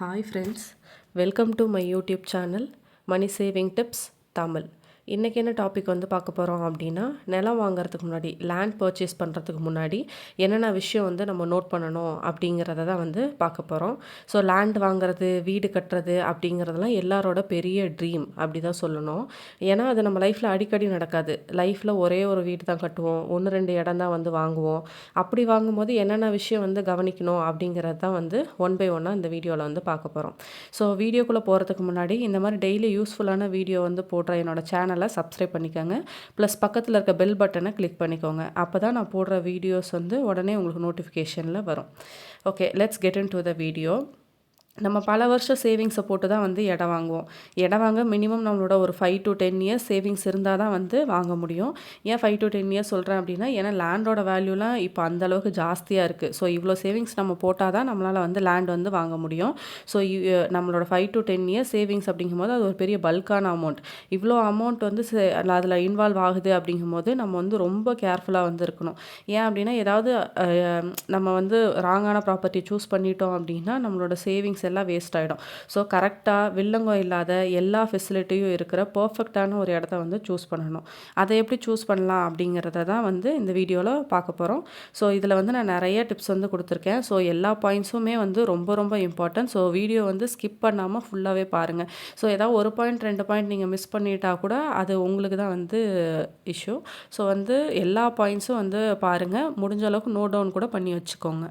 Hi friends, welcome to my YouTube channel Money Saving Tips Tamil. இன்றைக்கி என்ன topic வந்து பார்க்க போகிறோம் அப்படின்னா, நிலம் வாங்குறதுக்கு முன்னாடி லேண்ட் பர்ச்சேஸ் பண்ணுறதுக்கு முன்னாடி என்னென்ன விஷயம் வந்து நம்ம நோட் பண்ணணும் அப்படிங்கிறத தான் வந்து பார்க்க போகிறோம். ஸோ லேண்ட் வாங்குறது, வீடு கட்டுறது அப்படிங்கிறதெல்லாம் எல்லாரோட பெரிய ட்ரீம் அப்படி தான் சொல்லணும். ஏன்னா அது நம்ம லைஃப்பில் அடிக்கடி நடக்காது. லைஃப்பில் ஒரே ஒரு வீடு தான் கட்டுவோம், 1-2 இடம் தான் வந்து வாங்குவோம். அப்படி வாங்கும்போது என்னென்ன விஷயம் வந்து கவனிக்கணும் அப்படிங்கிறது தான் வந்து ஒன் பை ஒன்னாக இந்த வீடியோவில் வந்து பார்க்க போகிறோம். ஸோ வீடியோக்குள்ளே போகிறதுக்கு முன்னாடி இந்த மாதிரி டெய்லி யூஸ்ஃபுல்லான வீடியோ வந்து போடுற என்னோட சேனலை சப்ஸ்கிரைப் பண்ணிக்கோங்க. ப்ளஸ் பக்கத்தில் இருக்க பெல் பட்டனை கிளிக் பண்ணிக்கோங்க. அப்போ தான் நான் போடுற வீடியோஸ் வந்து உடனே உங்களுக்கு நோட்டிஃபிகேஷனில் வரும். Okay, let's get in to the video. நம்ம பல வருஷம் சேவிங்ஸை போட்டு தான் வந்து இடம் வாங்குவோம். இடம் வாங்க மினிமம் நம்மளோட ஒரு 5 to 10 இயர்ஸ் சேவிங்ஸ் இருந்தால் தான் வந்து வாங்க முடியும். ஏன் 5 to 10 இயர்ஸ் சொல்கிறேன் அப்படின்னா, ஏன்னா லேண்டோட வேல்யூலாம் இப்போ அந்தளவுக்கு ஜாஸ்தியாக இருக்குது. ஸோ இவ்வளோ சேவிங்ஸ் நம்ம போட்டால் தான் நம்மளால் வந்து லேண்ட் வந்து வாங்க முடியும். ஸோ நம்மளோட 5 to 10 இயர்ஸ் சேவிங்ஸ் அப்படிங்கும்போது அது ஒரு பெரிய பல்கான அமௌண்ட். இவ்வளோ அமௌண்ட் வந்து அதில் இன்வால்வ் ஆகுது அப்படிங்கும்போது நம்ம வந்து ரொம்ப கேர்ஃபுல்லாக வந்து இருக்கணும். ஏன் அப்படின்னா, ஏதாவது நம்ம வந்து ராங்கான ப்ராப்பர்ட்டி சூஸ் பண்ணிட்டோம் அப்படின்னா நம்மளோட சேவிங்ஸ் எல்லாம் வேஸ்ட் ஆகிடும். ஸோ கரெக்டாக வில்லங்கம் இல்லாத எல்லா ஃபெசிலிட்டியும் இருக்கிற பர்ஃபெக்டான ஒரு இடத்த வந்து சூஸ் பண்ணணும். அதை எப்படி சூஸ் பண்ணலாம் அப்படிங்கிறத தான் வந்து இந்த வீடியோவில் பார்க்க போகிறோம். ஸோ இதில் வந்து நான் நிறைய டிப்ஸ் வந்து கொடுத்துருக்கேன். ஸோ எல்லா பாயிண்ட்ஸுமே வந்து ரொம்ப ரொம்ப இம்பார்ட்டன்ட். ஸோ வீடியோ வந்து ஸ்கிப் பண்ணாமல் ஃபுல்லாகவே பாருங்கள். ஸோ ஏதாவது ஒரு பாயிண்ட் 2 பாயிண்ட் நீங்கள் மிஸ் பண்ணிட்டா கூட அது உங்களுக்கு தான் வந்து இஷ்யூ. ஸோ வந்து எல்லா பாயிண்ட்ஸும் வந்து பாருங்கள். முடிஞ்ச அளவுக்கு நோட் டவுன் கூட பண்ணி வச்சுக்கோங்க.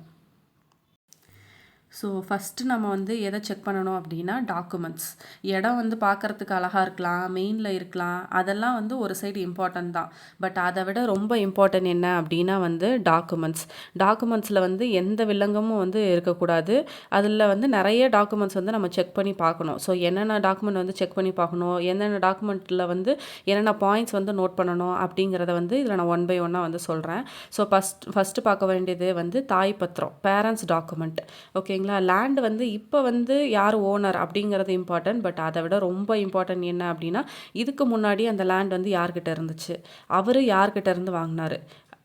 ஸோ ஃபஸ்ட்டு நம்ம வந்து எதை செக் பண்ணணும் அப்படின்னா டாக்குமெண்ட்ஸ். இடம் வந்து பார்க்குறதுக்கு அழகாக இருக்கலாம், மெயினில் இருக்கலாம், அதெல்லாம் வந்து ஒரு சைடு இம்பார்ட்டன்ட் தான். பட் அதை விட ரொம்ப இம்பார்ட்டன்ட் என்ன அப்படின்னா வந்து டாக்குமெண்ட்ஸ். டாக்குமெண்ட்ஸில் வந்து எந்த வில்லங்கமும் வந்து இருக்கக்கூடாது. அதில் வந்து நிறைய டாக்குமெண்ட்ஸ் வந்து நம்ம செக் பண்ணி பார்க்கணும். ஸோ என்னென்ன டாக்குமெண்ட் வந்து செக் பண்ணி பார்க்கணும், என்னென்ன டாக்குமெண்ட்டில் வந்து என்னென்ன பாயிண்ட்ஸ் வந்து நோட் பண்ணணும் அப்படிங்கிறத வந்து இதில் நான் ஒன் பை ஒன்னாக வந்து சொல்கிறேன். ஸோ ஃபஸ்ட்டு பார்க்க வேண்டியது வந்து தாய் பத்திரம், பேரண்ட்ஸ் டாக்குமெண்ட். ஓகேங்களா? லேண்ட் வந்து இப்போ வந்து யார் ஓனர் அப்படிங்கிறது இம்பார்ட்டன்ட். பட் அதை விட ரொம்ப இம்பார்ட்டன்ட் என்ன அப்படின்னா, இதுக்கு முன்னாடி அந்த லேண்ட் வந்து யார்கிட்ட இருந்துச்சு, அவர் யார்கிட்ட இருந்து வாங்கினாரு,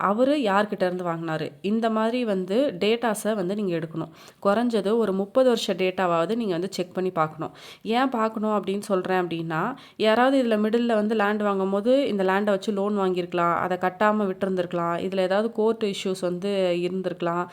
அவர் யார்கிட்ட இருந்து வாங்கினாரு, இந்த மாதிரி வந்து டேட்டாஸை வந்து நீங்கள் எடுக்கணும். குறைஞ்சது ஒரு 30 வருஷ டேட்டாவாவது நீங்கள் வந்து செக் பண்ணி பார்க்கணும். ஏன் பார்க்கணும் அப்படின்னு சொல்கிறேன் அப்படின்னா, யாராவது இதில் மிடில் வந்து லேண்ட் வாங்கும் போது இந்த லேண்டை வச்சு லோன் வாங்கியிருக்கலாம், அதை கட்டாமல் விட்டுருந்துருக்கலாம், இதில் ஏதாவது கோர்ட் இஷ்யூஸ் வந்து இருந்திருக்கலாம்.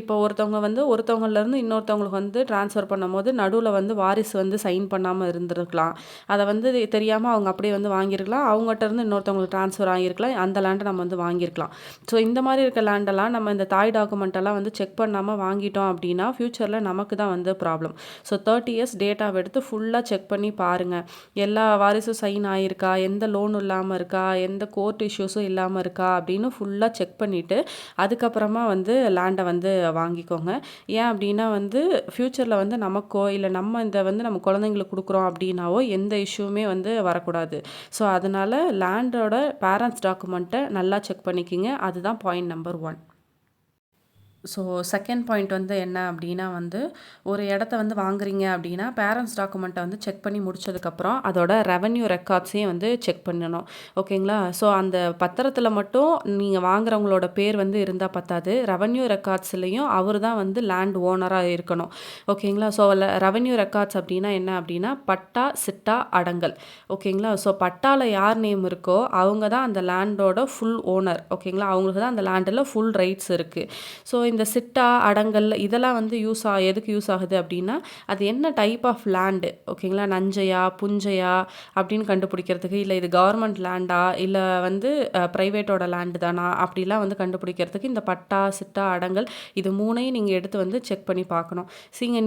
இப்போ ஒருத்தவங்கலேருந்து இன்னொருத்தவங்களுக்கு வந்து ட்ரான்ஸ்ஃபர் பண்ணும்போது நடுவில் வந்து வாரிசு வந்து சைன் பண்ணாமல் இருந்திருக்கலாம். அதை வந்து தெரியாமல் அவங்க அப்படியே வந்து வாங்கியிருக்கலாம், அவங்ககிட்ட இருந்து இன்னொருத்தவங்களுக்கு ட்ரான்ஸ்ஃபர் ஆகியிருக்கலாம், அந்த லேண்டை நம்ம வந்து வாங்கியிருக்கலாம். ஸோ இந்த மாதிரி இருக்க லேண்டெல்லாம் நம்ம இந்த தாய் டாக்குமெண்ட்டெல்லாம் வந்து செக் பண்ணாமல் வாங்கிட்டோம் அப்படின்னா ஃப்யூச்சரில் நமக்கு தான் வந்து ப்ராப்ளம். ஸோ 30 இயர்ஸ் டேட்டாவை எடுத்து ஃபுல்லாக செக் பண்ணி பாருங்கள். எல்லா வாரிசும் சைன் ஆகியிருக்கா, எந்த லோனும் இல்லாமல் இருக்கா, எந்த கோர்ட் இஷ்யூஸும் இல்லாமல் இருக்கா அப்படின்னு ஃபுல்லாக செக் பண்ணிவிட்டு அதுக்கப்புறமா வந்து லேண்டை வந்து வாங்கிக்கோங்க. ஏன் அப்படின்னா வந்து ஃப்யூச்சரில் வந்து நமக்கோ இல்லை நம்ம இந்த வந்து நம்ம குழந்தைங்களுக்கு கொடுக்குறோம் அப்படின்னாவோ எந்த இஷ்யூவுமே வந்து வரக்கூடாது. ஸோ அதனால் லேண்டோட பேரண்ட்ஸ் டாக்குமெண்ட்டை நல்லா செக் பண்ணிக்கிங்க. அதுதான் point number 1. So second point வந்து என்ன அப்படின்னா வந்து, ஒரு இடத்த வந்து வாங்குறீங்க அப்படின்னா பேரண்ட்ஸ் டாக்குமெண்ட்டை வந்து செக் பண்ணி முடிச்சதுக்கப்புறம் அதோட ரெவன்யூ ரெக்கார்ட்ஸையும் வந்து செக் பண்ணணும். ஓகேங்களா? ஸோ அந்த பத்திரத்தில் மட்டும் நீங்கள் வாங்குறவங்களோட பேர் வந்து இருந்தால் பத்தாது, ரெவன்யூ ரெக்கார்ட்ஸ்லேயும் அவர் தான் வந்து லேண்ட் ஓனராக இருக்கணும். ஓகேங்களா? ஸோ ரெவன்யூ ரெக்கார்ட்ஸ் அப்படின்னா என்ன அப்படின்னா பட்டா, சிட்டா, அடங்கல். ஓகேங்களா? ஸோ பட்டாவில் யார் நேம் இருக்கோ அவங்க தான் அந்த லேண்டோட ஃபுல் ஓனர். ஓகேங்களா? அவங்களுக்கு தான் அந்த லேண்டில் ஃபுல் ரைட்ஸ் இருக்குது. ஸோ இந்த சிட்டா, அடங்கல் இதெல்லாம் வந்து எதுக்கு யூஸ் ஆகுது அப்படின்னா, அது என்ன டைப் ஆஃப் லேண்டு, ஓகேங்களா, நஞ்சையா புஞ்சையா அப்படின்னு கண்டுபிடிக்கிறதுக்கு, இல்லை இது கவர்மெண்ட் லேண்டா இல்லை வந்து ப்ரைவேட்டோட லேண்டு தானா அப்படிலாம் வந்து கண்டுபிடிக்கிறதுக்கு இந்த பட்டா, சிட்டா, அடங்கல் இது 3ஐயும் நீங்கள் எடுத்து வந்து செக் பண்ணி பார்க்கணும்.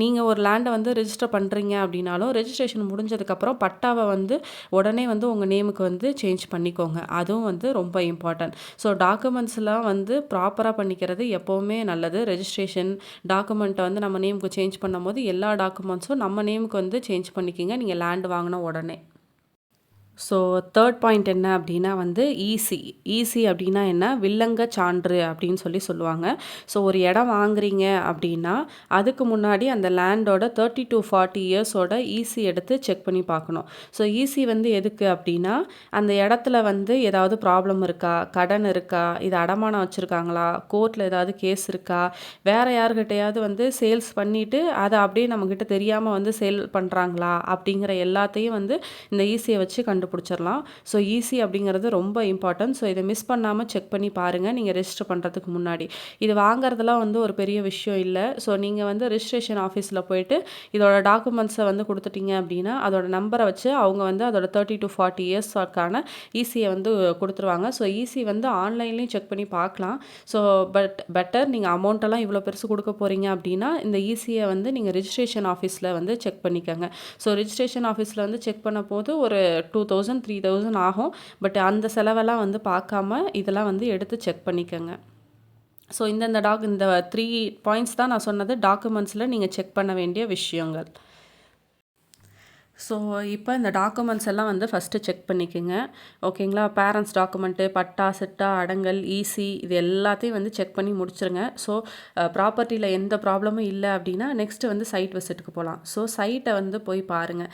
நீங்கள் ஒரு லேண்டை வந்து ரெஜிஸ்டர் பண்ணுறீங்க அப்படின்னாலும் ரெஜிஸ்ட்ரேஷன் முடிஞ்சதுக்கப்புறம் பட்டாவை வந்து உடனே வந்து உங்கள் நேமுக்கு வந்து சேஞ்ச் பண்ணிக்கோங்க. அதுவும் வந்து ரொம்ப இம்பார்ட்டன்ட். ஸோ டாக்குமெண்ட்ஸ்லாம் வந்து ப்ராப்பராக பண்ணிக்கிறது எப்போவுமே நல்லது. ரெஜிஸ்ட்ரேஷன் டாக்குமெண்ட்டை வந்து நம்ம நேமுக்கு சேஞ்ச் பண்ணும்போது எல்லா டாக்குமெண்ட்ஸும் நம்ம நேமுக்கு வந்து சேஞ்ச் பண்ணிக்கிங்க நீங்கள் லேண்ட் வாங்கின உடனே. ஸோ தேர்ட் பாயிண்ட் என்ன அப்படின்னா வந்து ஈசி. ஈசி அப்படின்னா என்ன? வில்லங்க சான்று அப்படின்னு சொல்லுவாங்க. ஸோ ஒரு இடம் வாங்குறீங்க அப்படின்னா அதுக்கு முன்னாடி அந்த லேண்டோட 30 to 40 இயர்ஸோட ஈசி எடுத்து செக் பண்ணி பார்க்கணும். ஸோ ஈசி வந்து எதுக்கு அப்படின்னா அந்த இடத்துல வந்து ஏதாவது ப்ராப்ளம் இருக்கா, கடன் இருக்கா, இது அடமானம் வச்சுருக்காங்களா, கோர்ட்டில் ஏதாவது கேஸ் இருக்கா, வேறு யார்கிட்டையாவது வந்து சேல்ஸ் பண்ணிவிட்டு அதை அப்படியே நம்மக்கிட்ட தெரியாமல் வந்து சேல் பண்ணுறாங்களா அப்படிங்கிற எல்லாத்தையும் வந்து இந்த ஈஸியை வச்சு கண்டுபிடிச்சிடலாம். ஸோ ஈஸி அப்படிங்கிறது ரொம்ப இம்பார்ட்டன்ட். ஸோ இதை மிஸ் பண்ணாமல் செக் பண்ணி பாருங்கள் நீங்கள் ரெஜிஸ்டர் பண்ணுறதுக்கு முன்னாடி. இது வாங்குறதுலாம் வந்து ஒரு பெரிய விஷயம் இல்லை. ஸோ நீங்கள் வந்து ரெஜிஸ்ட்ரேஷன் ஆஃபீஸில் போயிட்டு இதோட டாக்குமெண்ட்ஸை வந்து கொடுத்துட்டீங்க அப்படின்னா அதோட நம்பரை வச்சு அவங்க வந்து அதோட 30 to 40 இயர்ஸ்க்கான ஈஸியை வந்து கொடுத்துருவாங்க. ஸோ ஈஸி வந்து ஆன்லைன்லேயும் செக் பண்ணி பார்க்கலாம். ஸோ பெட்டர் நீங்கள் அமௌண்ட்டெல்லாம் இவ்வளோ பெருசு கொடுக்க போகிறீங்க அப்படின்னா இந்த ஈஸியை வந்து நீங்கள் ரெஜிஸ்ட்ரேஷன் ஆஃபீஸில் வந்து செக் பண்ணிக்கோங்க. ஸோ ரெஜிஸ்ட்ரேஷன் ஆஃபீஸில் வந்து செக் பண்ண போது ஒரு 2000 3000 ஆகும். பட் அந்த செலவெல்லாம் வந்து பார்க்காம இதெல்லாம் வந்து எடுத்து செக் பண்ணிக்கோங்க. ஸோ இந்த 3 பாயிண்ட்ஸ் தான் நான் சொன்னது டாக்குமெண்ட்ஸில் நீங்கள் செக் பண்ண வேண்டிய விஷயங்கள். ஸோ இப்போ இந்த டாக்குமெண்ட்ஸ் எல்லாம் வந்து ஃபஸ்ட்டு செக் பண்ணிக்கோங்க. ஓகேங்களா? பேரண்ட்ஸ் டாக்குமெண்ட்டு, பட்டா, சிட்டா, அடங்கல், ஈசி இது எல்லாத்தையும் வந்து செக் பண்ணி முடிச்சிருங்க. ஸோ ப்ராப்பர்ட்டியில் எந்த ப்ராப்ளமும் இல்லை அப்படின்னா நெக்ஸ்ட்டு வந்து சைட் விசிட்டுக்கு போகலாம். ஸோ சைட்டை வந்து போய் பாருங்கள்.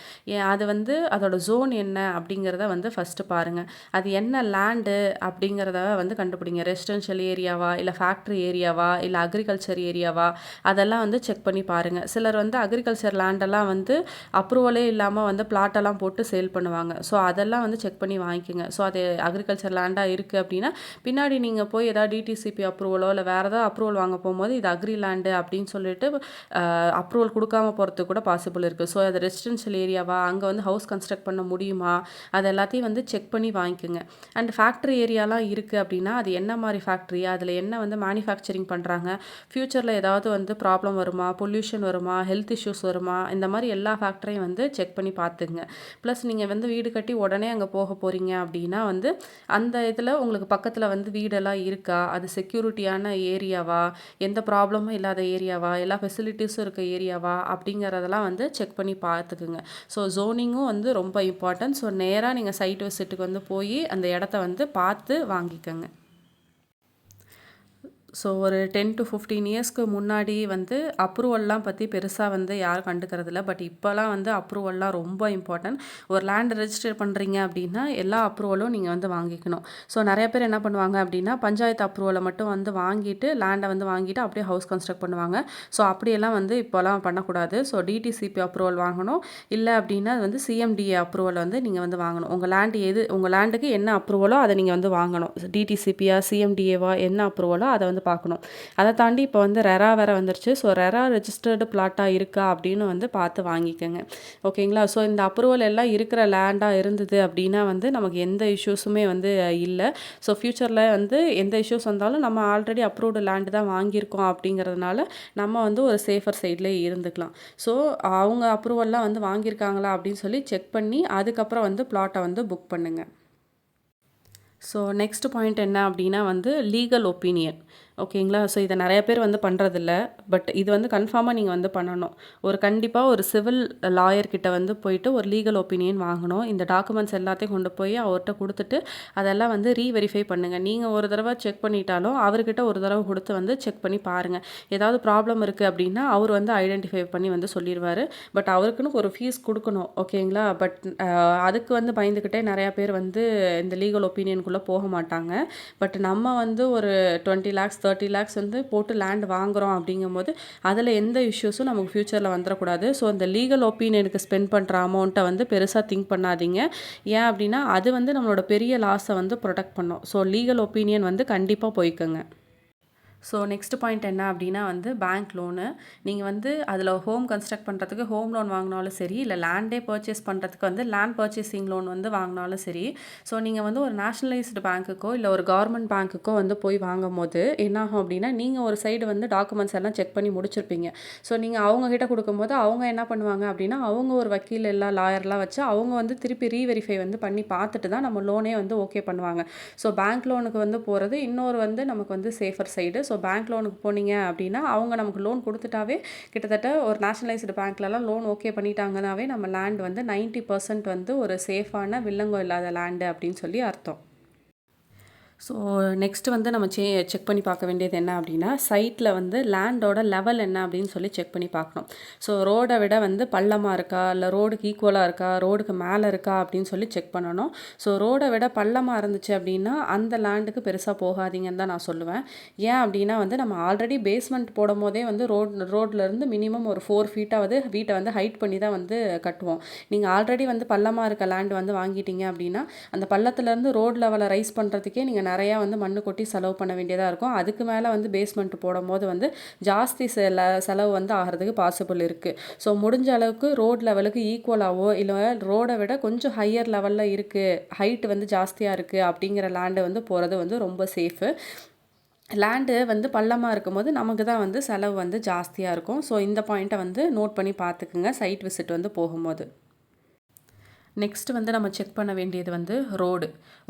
அது வந்து அதோட ஜோன் என்ன அப்படிங்கிறத வந்து ஃபஸ்ட்டு பாருங்கள். அது என்ன லேண்டு அப்படிங்கிறத வந்து கண்டுபிடிங்க. ரெசிடென்ஷியல் ஏரியாவா, இல்லை ஃபேக்ட்ரி ஏரியாவா, இல்லை அக்ரிகல்ச்சர் ஏரியாவா, அதெல்லாம் வந்து செக் பண்ணி பாருங்கள். சிலர் வந்து அக்ரிகல்ச்சர் லேண்டெல்லாம் வந்து அப்ரூவலே இல்லாமல் வந்து பிளாட்டெல்லாம் போட்டு சேல் பண்ணுவாங்க. ஸோ அதெல்லாம் வந்து செக் பண்ணி வாங்கிக்கோங்க. ஸோ அது அக்ரிகல்ச்சர் லேண்டாக இருக்குது அப்படின்னா பின்னாடி நீங்கள் போய் ஏதாவது டிடிசிபி அப்ரூவலோ இல்லை வேறு ஏதாவது அப்ரூவல் வாங்க போகும்போது இது அக்ரி லேண்டு அப்படின்னு சொல்லிட்டு அப்ரூவல் கொடுக்காம போகிறதுக்கு கூட பாசிபிள் இருக்குது. ஸோ அது ரெசிடென்ஷியல் ஏரியாவா, அங்கே வந்து ஹவுஸ் கன்ஸ்ட்ரக்ட் பண்ண முடியுமா, அது எல்லாத்தையும் வந்து செக் பண்ணி வாங்கிக்கோங்க. அண்ட் ஃபேக்ட்ரி ஏரியாலாம் இருக்குது அப்படின்னா அது என்ன மாதிரி ஃபேக்ட்ரி, அதில் என்ன வந்து மேனுஃபேக்சரிங் பண்ணுறாங்க, ஃப்யூச்சரில் ஏதாவது வந்து ப்ராப்ளம் வருமா, பொல்யூஷன் வருமா, ஹெல்த் இஷ்யூஸ் வருமா, இந்த மாதிரி எல்லா ஃபேக்டரையும் வந்து செக் பண்ணி பார்த்துங்க. ப்ளஸ் நீங்கள் வந்து வீடு கட்டி உடனே அங்கே போக போகிறீங்க அப்படின்னா வந்து அந்த இதில் உங்களுக்கு பக்கத்தில் வந்து வீடெல்லாம் இருக்கா, அது செக்யூரிட்டியான ஏரியாவா, எந்த ப்ராப்ளமும் இல்லாத ஏரியாவா, எல்லா ஃபெசிலிட்டிஸும் இருக்க ஏரியாவா அப்படிங்கிறதெல்லாம் வந்து செக் பண்ணி பார்த்துக்குங்க. ஸோ ஜோனிங்கும் வந்து ரொம்ப இம்பார்ட்டன்ட். ஸோ நேராக நீங்கள் சைட் விசிட்டுக்கு வந்து போய் அந்த இடத்த வந்து பார்த்து வாங்கிக்கோங்க. ஸோ ஒரு 10 to 15 இயர்ஸ்க்கு முன்னாடி வந்து அப்ரூவல்லாம் பற்றி பெருசாக வந்து யாரும் கண்டுக்கிறதில்ல. பட் இப்போலாம் வந்து அப்ரூவல்லாம் ரொம்ப இம்பார்ட்டன்ட். ஒரு லேண்ட் ரெஜிஸ்டர் பண்ணுறீங்க அப்படின்னா எல்லா அப்ரூவலும் நீங்கள் வந்து வாங்கிக்கணும். ஸோ நிறைய பேர் என்ன பண்ணுவாங்க அப்படின்னா பஞ்சாயத்து அப்ரூவலை மட்டும் வந்து வாங்கிட்டு லேண்டை வந்து வாங்கிட்டு அப்படியே ஹவுஸ் கன்ஸ்ட்ரக்ட் பண்ணுவாங்க. ஸோ அப்படியெல்லாம் வந்து இப்போலாம் பண்ணக்கூடாது. ஸோ டிடிசிபி அப்ரூவல் வாங்கணும். இல்லை அப்படின்னா அது வந்து சிஎம்டிஏ அப்ரூவல் வந்து நீங்கள் வந்து வாங்கணும். உங்கள் லேண்டுக்கு என்ன அப்ரூவலோ அதை நீங்கள் வந்து வாங்கணும். டிடிசிபியா சிஎம்டிஏவா என்ன அப்ரூவலோ அதை வந்து பார்க்கணும். அதை தாண்டி இப்போ வந்து ரெரா வேறு வந்துருச்சு. ஸோ ரெரா ரெஜிஸ்டர்டு பிளாட்டாக இருக்கா அப்படின்னு வந்து பார்த்து வாங்கிக்கோங்க. ஓகேங்களா? ஸோ இந்த அப்ரூவல் எல்லாம் இருக்கிற லேண்டாக இருந்தது அப்படின்னா வந்து நமக்கு எந்த இஷ்யூஸுமே வந்து இல்லை. ஸோ ஃப்யூச்சரில் வந்து எந்த இஷ்யூஸ் வந்தாலும் நம்ம ஆல்ரெடி அப்ரூவ்டு லேண்டு தான் வாங்கியிருக்கோம் அப்படிங்கிறதுனால நம்ம வந்து ஒரு சேஃபர் சைட்லேயே இருந்துக்கலாம். ஸோ அவங்க அப்ரூவல்லாம் வந்து வாங்கியிருக்காங்களா அப்படின்னு சொல்லி செக் பண்ணி அதுக்கப்புறம் வந்து பிளாட்டை வந்து புக் பண்ணுங்கள். ஸோ நெக்ஸ்ட் பாயிண்ட் என்ன அப்படின்னா வந்து லீகல் ஒப்பீனியன். ஓகேங்களா? ஸோ இதை நிறைய பேர் வந்து பண்ணுறதில்ல. பட் இது வந்து கன்ஃபார்மாக நீங்கள் வந்து பண்ணணும். கண்டிப்பாக ஒரு சிவில் லாயர்கிட்ட வந்து போயிட்டு ஒரு லீகல் ஒப்பீனியன் வாங்கணும். இந்த டாக்குமெண்ட்ஸ் எல்லாத்தையும் கொண்டு போய் அவர்கிட்ட கொடுத்துட்டு அதெல்லாம் வந்து ரீவெரிஃபை பண்ணுங்கள். நீங்கள் ஒரு தடவை செக் பண்ணிட்டாலும் அவர்கிட்ட ஒரு தடவை கொடுத்து வந்து செக் பண்ணி பாருங்கள். ஏதாவது ப்ராப்ளம் இருக்குது அப்படின்னா அவர் வந்து ஐடென்டிஃபை பண்ணி வந்து சொல்லிடுவார். பட் அவருக்குன்னு ஒரு ஃபீஸ் கொடுக்கணும். ஓகேங்களா? பட் அதுக்கு வந்து பயந்துக்கிட்டே நிறையா பேர் வந்து இந்த லீகல் ஒப்பீனியனுக்குள்ளே போக மாட்டாங்க. பட் நம்ம வந்து ஒரு 20 lakhs 30 lakhs வந்து போட்டு லேண்ட் வாங்குகிறோம் அப்படிங்கும்போது அதில் எந்த இஷ்யூஸும் நமக்கு ஃப்யூச்சரில் வந்துடக்கூடாது. ஸோ இந்த லீகல் ஒப்பீனியனுக்கு ஸ்பெண்ட் பண்ணுற அமௌண்ட்டை வந்து பெருசாக திங்க் பண்ணாதீங்க. ஏன் அப்படின்னா அது வந்து நம்மளோட பெரிய லாஸை வந்து ப்ரொடெக்ட் பண்ணும். ஸோ லீகல் ஒப்பீனியன் வந்து கண்டிப்பாக போய்க்குங்க. ஸோ நெக்ஸ்ட் பாயிண்ட் என்ன அப்படின்னா வந்து பேங்க் லோனு. நீங்கள் வந்து அதில் ஹோம் கன்ஸ்ட்ரக்ட் பண்ணுறதுக்கு ஹோம் லோன் வாங்கினாலும் சரி, இல்லை லேண்டே பர்ச்சேஸ் பண்ணுறதுக்கு வந்து லேண்ட் பர்ச்சேசிங் லோன் வந்து வாங்கினாலும் சரி, ஸோ நீங்கள் வந்து ஒரு நேஷ்னலைஸ்டு பேங்க்குக்கோ இல்லை ஒரு கவர்மெண்ட் பேங்க்குக்கோ வந்து போய் வாங்கும் போது என்னாகும் அப்படின்னா நீங்கள் ஒரு சைடு வந்து டாக்குமெண்ட்ஸ் எல்லாம் செக் பண்ணி முடிச்சிருப்பீங்க. ஸோ நீங்கள் அவங்கக்கிட்ட கொடுக்கும்போது அவங்க என்ன பண்ணுவாங்க அப்படின்னா அவங்க ஒரு வக்கீல் எல்லாம் லாயர்லாம் வச்சு அவங்க வந்து திருப்பி ரீவெரிஃபை வந்து பண்ணி பார்த்துட்டு தான் நம்ம லோனே வந்து ஓகே பண்ணுவாங்க. ஸோ பேங்க் லோனுக்கு வந்து போகிறது இன்னொரு வந்து நமக்கு வந்து safer side. So so bank லோனுக்கு போனீங்க அப்படின்னா அவங்க நமக்கு லோன் கொடுத்துட்டாவே கிட்டத்தட்ட ஒரு நேஷனலைஸ்டு பேங்க்லலாம் லோன் ஓகே பண்ணிட்டாங்கன்னாவே நம்ம லேண்ட் வந்து 90% வந்து ஒரு சேஃபான வில்லங்கம் இல்லாத லேண்டு அப்படின்னு சொல்லி அர்த்தம். ஸோ நெக்ஸ்ட் வந்து நம்ம செக் பண்ணி பார்க்க வேண்டியது என்ன அப்படின்னா சைட்டில் வந்து லேண்டோட லெவல் என்ன அப்படின்னு சொல்லி செக் பண்ணி பார்க்கணும். ஸோ ரோடை விட வந்து பள்ளமாக இருக்கா, இல்லை ரோடுக்கு ஈக்குவலாக இருக்கா, ரோடுக்கு மேலே இருக்கா அப்படின்னு சொல்லி செக் பண்ணணும். ஸோ ரோடை விட பள்ளமாக இருந்துச்சு அப்படின்னா அந்த லேண்டுக்கு பெருசாக போகாதீங்கன்னு தான் நான் சொல்லுவேன். ஏன் அப்படின்னா வந்து நம்ம ஆல்ரெடி பேஸ்மெண்ட் போடும் போதே வந்து ரோட்லேருந்து மினிமம் ஒரு 4 ஃபீட்டாவது வீட்டை வந்து ஹைட் பண்ணி தான் வந்து கட்டுவோம். நீங்கள் ஆல்ரெடி வந்து பள்ளமாக இருக்க லேண்டு வந்து வாங்கிட்டீங்க அப்படின்னா அந்த பள்ளத்துலேருந்து ரோட் லெவலை ரைஸ் பண்ணுறதுக்கே நீங்கள் நிறையா வந்து மண்ணு கொட்டி செலவு பண்ண வேண்டியதாக இருக்கும். அதுக்கு மேலே வந்து பேஸ்மெண்ட் போடும்போது வந்து ஜாஸ்தி செலவு வந்து ஆகிறதுக்கு பாசிபிள் இருக்குது. ஸோ முடிஞ்ச அளவுக்கு ரோட் லெவலுக்கு ஈக்குவலாகவோ இல்லை ரோடை விட கொஞ்சம் ஹையர் லெவலில் இருக்குது, ஹைட் வந்து ஜாஸ்தியாக இருக்குது அப்படிங்கிற லேண்டு வந்து போகிறது வந்து ரொம்ப சேஃபு. லேண்டு வந்து பள்ளமாக இருக்கும்போது நமக்கு தான் வந்து செலவு வந்து ஜாஸ்தியாக இருக்கும். ஸோ இந்த பாயிண்ட்டை வந்து நோட் பண்ணி பார்த்துக்குங்க சைட் விசிட் வந்து போகும்போது. நெக்ஸ்ட் வந்து நம்ம செக் பண்ண வேண்டியது வந்து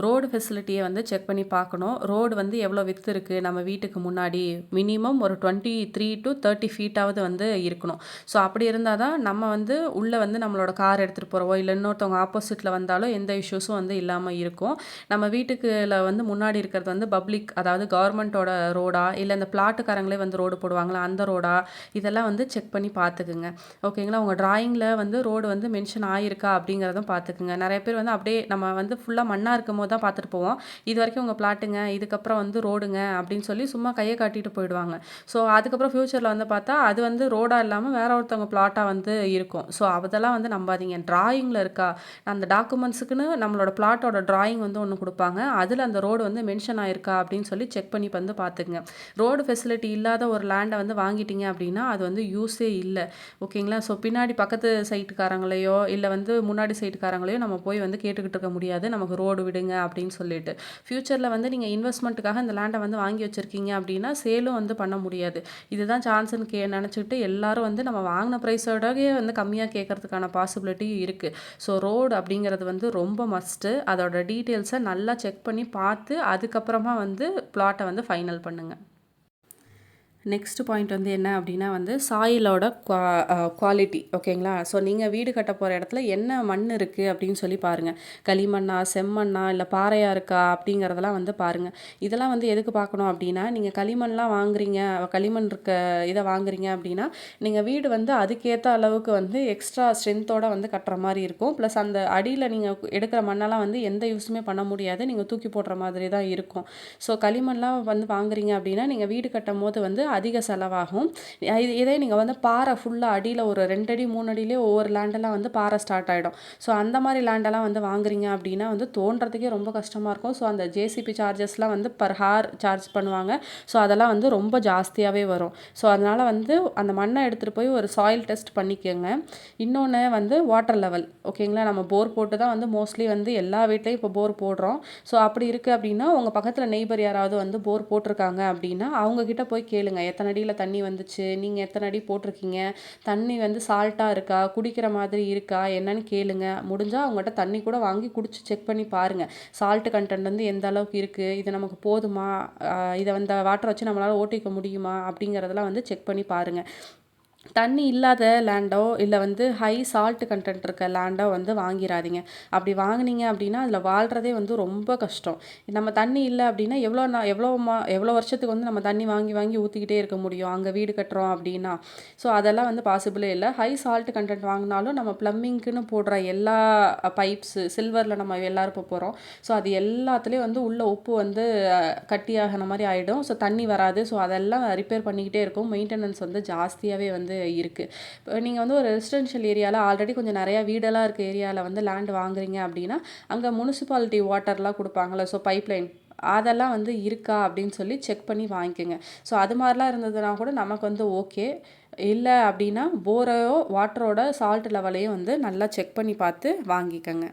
ரோடு ஃபெசிலிட்டியை வந்து செக் பண்ணி பார்க்கணும். ரோடு வந்து எவ்வளோ வித்து இருக்குது நம்ம வீட்டுக்கு முன்னாடி மினிமம் ஒரு 23 to 30 ஃபீட்டாவது வந்து இருக்கணும். ஸோ அப்படி இருந்தால் தான் நம்ம வந்து உள்ளே வந்து நம்மளோட கார் எடுத்துகிட்டு போகிறவோ இல்லை இன்னொருத்தவங்க ஆப்போசிட்டில் வந்தாலும் எந்த இஷ்யூஸும் வந்து இல்லாமல் இருக்கும். நம்ம வீட்டுக்குள்ள வந்து முன்னாடி இருக்கிறது வந்து பப்ளிக், அதாவது கவர்மெண்ட்டோட ரோடா இல்லை இந்த பிளாட்டுக்காரங்களே வந்து ரோடு போடுவாங்களா அந்த ரோடா, இதெல்லாம் வந்து செக் பண்ணி பார்த்துக்குங்க. ஓகேங்களா? உங்கள் டிராயிங்கில் வந்து ரோடு வந்து மென்ஷன் ஆகிருக்கா அப்படிங்கிறதும் பார்த்துக்குங்க. நிறைய பேர் வந்து அப்படியே நம்ம வந்து ஃபுல்லாக மண்ணாக இருக்கும் போது தான் பார்த்துட்டு போவோம். இது வரைக்கும் உங்கள் பிளாட்டுங்க, இதுக்கப்புறம் வந்து ரோடுங்க அப்படின்னு சொல்லி சும்மா கையை காட்டிட்டு போயிடுவாங்க. ஸோ அதுக்கப்புறம் ஃப்யூச்சரில் வந்து பார்த்தா அது வந்து ரோடாக இல்லாமல் வேற ஒருத்தவங்க பிளாட்டாக வந்து இருக்கும். ஸோ அதெல்லாம் வந்து நம்பாதீங்க. டிராயிங்கில் இருக்கா, அந்த டாக்குமெண்ட்ஸுக்குன்னு நம்மளோட பிளாட்டோட டிராயிங் வந்து ஒன்று கொடுப்பாங்க, அதில் அந்த ரோடு வந்து மென்ஷன் ஆயிருக்கா அப்படின்னு சொல்லி செக் பண்ணி வந்து பார்த்துக்குங்க. ரோடு ஃபெசிலிட்டி இல்லாத ஒரு லேண்டை வந்து வாங்கிட்டீங்க அப்படின்னா அது வந்து யூஸே இல்லை. ஓகேங்களா? ஸோ பின்னாடி பக்கத்து சைட்டுக்காரங்களையோ இல்லை வந்து முன்னாடி சைட்டுக்காரங்களையும் நம்ம போய் வந்து கேட்டுக்கிட்டு இருக்க முடியாது, நமக்கு ரோடு விடுங்க அப்படின்னு சொல்லிட்டு. ஃப்யூச்சரில் வந்து நீங்கள் இன்வெஸ்ட்மெண்ட்டுக்காக இந்த லேண்டை வந்து வாங்கி வச்சுருக்கீங்க அப்படின்னா சேலும் வந்து பண்ண முடியாது. இதுதான் சான்ஸ்ன்னு நினச்சிக்கிட்டு எல்லாரும் வந்து நம்ம வாங்கின ப்ரைஸோடவே வந்து கம்மியாக கேட்கறதுக்கான பாசிபிலிட்டி இருக்குது. ஸோ ரோடு அப்படிங்கிறது வந்து ரொம்ப மஸ்ட்டு. அதோட டீட்டெயில்ஸை நல்லா செக் பண்ணி பார்த்து அதுக்கப்புறமா வந்து பிளாட்டை வந்து ஃபைனல் பண்ணுங்கள். நெக்ஸ்ட் பாயிண்ட் வந்து என்ன அப்படின்னா வந்து சாயிலோட குவாலிட்டி. ஓகேங்களா? ஸோ நீங்கள் வீடு கட்ட போகிற இடத்துல என்ன மண் இருக்குது அப்படின்னு சொல்லி பாருங்கள். களிமண்ணா, செம்மண்ணா, இல்லை பாறையாக இருக்கா அப்படிங்கிறதெல்லாம் வந்து பாருங்கள். இதெல்லாம் வந்து எதுக்கு பார்க்கணும் அப்படின்னா நீங்கள் களிமண்லாம் வாங்குறீங்க, களிமண் இருக்க இதை வாங்குறீங்க அப்படின்னா நீங்கள் வீடு வந்து அதுக்கேற்ற அளவுக்கு வந்து எக்ஸ்ட்ரா ஸ்ட்ரென்த்தோடு வந்து கட்டுற மாதிரி இருக்கும். ப்ளஸ் அந்த அடியில் நீங்கள் எடுக்கிற மண்ணெல்லாம் வந்து எந்த யூஸுமே பண்ண முடியாது, நீங்கள் தூக்கி போடுற மாதிரி தான் இருக்கும். ஸோ களிமண்லாம் வந்து வாங்குறீங்க அப்படின்னா நீங்கள் வீடு கட்டும் போது வந்து அதிக செலவாகும். இதே நீங்கள் வந்து பாறை ஃபுல்லாக அடியில் ஒரு 2 அடி 3 அடியிலே ஒவ்வொரு லேண்டெல்லாம் வந்து பாறை ஸ்டார்ட் ஆகிடும். ஸோ அந்த மாதிரி லேண்டெல்லாம் வந்து வாங்குறீங்க அப்படின்னா வந்து தோன்றதுக்கே ரொம்ப கஷ்டமாக இருக்கும். ஸோ அந்த ஜேசிபி சார்ஜஸ்லாம் வந்து பர் ஹார் சார்ஜ் பண்ணுவாங்க. ஸோ அதெல்லாம் வந்து ரொம்ப ஜாஸ்தியாகவே வரும். ஸோ அதனால் வந்து அந்த மண்ணை எடுத்துகிட்டு போய் ஒரு சாயில் டெஸ்ட் பண்ணிக்கோங்க. இன்னொன்று வந்து வாட்டர் லெவல். ஓகேங்களா? நம்ம போர் போட்டு தான் வந்து மோஸ்ட்லி வந்து எல்லா வீட்லேயும் இப்போ போர் போடுறோம். ஸோ அப்படி இருக்குது அப்படின்னா உங்கள் பக்கத்தில் நெய்பர் யாராவது வந்து போர் போட்டிருக்காங்க அப்படின்னா அவங்கக்கிட்ட போய் கேளுங்க, எத்தனை அடியில் தண்ணி வந்துச்சு, நீங்கள் எத்தனை அடி போட்டிருக்கீங்க, தண்ணி வந்து சால்ட்டாக இருக்கா, குடிக்கிற மாதிரி இருக்கா என்னன்னு கேளுங்க. முடிஞ்சால் அவங்ககிட்ட தண்ணி கூட வாங்கி குடிச்சு செக் பண்ணி பாருங்கள். சால்ட்டு கண்டென்ட் வந்து எந்த அளவுக்கு இருக்குது, இது நமக்கு போதுமா, இதை வந்து வாட்டரை வச்சு நம்மளால் ஓட்டிக்க முடியுமா அப்படிங்கிறதெல்லாம் வந்து செக் பண்ணி பாருங்கள். தண்ணி இல்லாத லேண்டோ இல்லை வந்து ஹை சால்ட் கண்டென்ட் இருக்க லேண்டோ வந்து வாங்கிடாதீங்க. அப்படி வாங்கினீங்க அப்படின்னா அதில் வாழ்கிறதே வந்து ரொம்ப கஷ்டம். நம்ம தண்ணி இல்லை அப்படின்னா எவ்வளோ வருஷத்துக்கு வந்து நம்ம தண்ணி வாங்கி வாங்கி ஊற்றிக்கிட்டே இருக்க முடியும் அங்கே வீடு கட்டுறோம் அப்படின்னா? ஸோ அதெல்லாம் வந்து பாசிபிளே இல்லை. ஹை சால்ட் கண்டென்ட் வாங்கினாலும் நம்ம ப்ளம்பிங்க்குன்னு போடுற எல்லா பைப்ஸு சில்வரில் நம்ம எல்லோரும் இப்போ போகிறோம். ஸோ அது எல்லாத்துலேயும் வந்து உள்ள உப்பு வந்து கட்டியாகின மாதிரி ஆகிடும். ஸோ தண்ணி வராது. ஸோ அதெல்லாம் ரிப்பேர் பண்ணிக்கிட்டே இருக்கும். மெயின்டெனன்ஸ் வந்து ஜாஸ்தியாகவே வந்து இருக்குது. இப்போ நீங்கள் வந்து ஒரு ரெசிடென்ஷியல் ஏரியாவில் ஆல்ரெடி கொஞ்சம் நிறையா வீடெல்லாம் இருக்க ஏரியாவில் வந்து லேண்ட் வாங்குறீங்க அப்படின்னா அங்கே முனிசிபாலிட்டி வாட்டர்லாம் கொடுப்பாங்கள்ல, ஸோ பைப்லைன் அதெல்லாம் வந்து இருக்கா அப்படின்னு சொல்லி செக் பண்ணி வாங்கிக்கோங்க. ஸோ அது மாதிரிலாம் இருந்ததுன்னா கூட நமக்கு வந்து ஓகே. இல்லை அப்படின்னா போரையோ வாட்டரோட சால்ட் லெவலையும் வந்து நல்லா செக் பண்ணி பார்த்து வாங்கிக்கோங்க.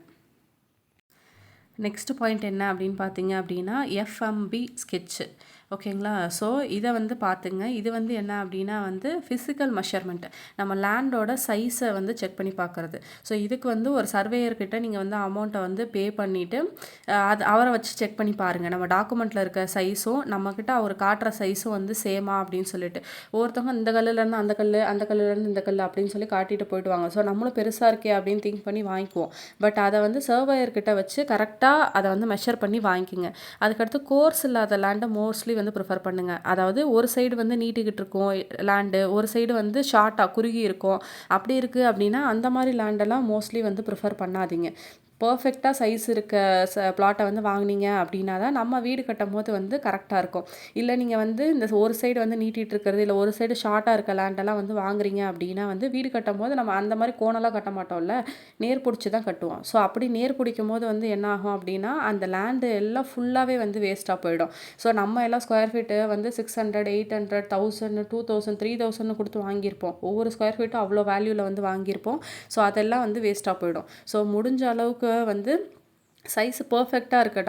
நெக்ஸ்ட் பாயிண்ட் என்ன அப்படின்னு பார்த்தீங்க அப்படின்னா எஃப்எம்பி ஸ்கெட்சு. ஓகேங்களா? ஸோ இத வந்து பார்த்துங்க. இது வந்து என்ன அப்டின்னா வந்து ஃபிசிக்கல் மெஷர்மென்ட். நம்ம லேண்டோட சைஸ வந்து செக் பண்ணி பார்க்குறது. ஸோ இதுக்கு வந்து ஒரு சர்வேயர் கிட்ட நீங்க வந்து அமௌண்ட்ட வந்து பே பண்ணிட்டு, அது அவர வச்சு செக் பண்ணி பாருங்க. நம்ம டாக்குமெண்ட்ல இருக்க சைஸும், நம்மகிட்ட அவரு காட்டுற சைஸும் வந்து சேமா அப்டின்னு சொல்லிட்டு. ஒவ்வொருத்தவங்க இந்த கல்லுலேருந்து அந்த கல்லு, அந்த கல்லுலேருந்து இந்த கல்லு அப்டின்னு சொல்லி காட்டிட்டு போயிடுவாங்க. ஸோ நம்மளும் பெருசா இருக்கே அப்டின்னு திங்க் பண்ணி வாங்கிக்குவோம். பட் அத வந்து சர்வேயர் கிட்ட வச்சு கரெக்ட்டா அத வந்து மெஷர் பண்ணி வாங்கிக்கங்க. அதுக்கடுத்து கோர்ஸ் இல்லாத லேண்ட மோஸ்ட்லி வந்து ப்ரிஃபர் பண்ணுங்க. அதாவது ஒரு சைடு வந்து நீட்டிக்கிட்டு இருக்கும் லேண்டு, ஒரு சைடு வந்து ஷார்ட்டா குறுகி இருக்கும். அப்படி இருக்கு அப்படின்னா, அந்த மாரி லேண்டெல்லாம் மோஸ்ட்லி வந்து ப்ரிஃபர் பண்ணாதீங்க. பெர்ஃபெக்ட்டா சைஸ் இருக்க பிளாட்ட வந்து வாங்குனீங்க அப்படின்னா தான் நம்ம வீடு கட்டும்போது வந்து கரெக்ட்டா இருக்கும். இல்ல நீங்க வந்து இந்த ஒரு சைடு வந்து நீட்டிட்டு இருக்கிறது, இல்ல ஒரு சைடு ஷார்ட்டா இருக்க லேண்டெல்லாம் வந்து வாங்குறீங்க அப்படின்னா வந்து வீடு கட்டும்போது நம்ம அந்த மாரி கோணலா கட்ட மாட்டோம்ல. நேர் புடிச்சு தான் கட்டுவோம். ஸோ அப்படி நேர் பிடிக்கும்போது வந்து என்ன ஆகும் அப்படின்னா, அந்த லேண்டு எல்லாம் ஃபுல்லாவே வந்து வேஸ்ட்டா போயிடும். ஸோ நம்ம எல்லாம் ஸ்கொயர் ஃபீட்டு வந்து 600, 800, 1000, 2000, 3000ன்னு குடுத்து வாங்கியிருப்போம். ஒவ்வொரு ஸ்கொயர் ஃபீட்டும் அவ்வளோ வேல்யூல வந்து வாங்கியிருப்போம். ஸோ அதெல்லாம் வந்து வேஸ்ட்டா போயிடும். ஸோ முடிஞ்ச அளவுக்கு வந்து சைஸ் பெர்ஃபெக்ட்டா இருக்க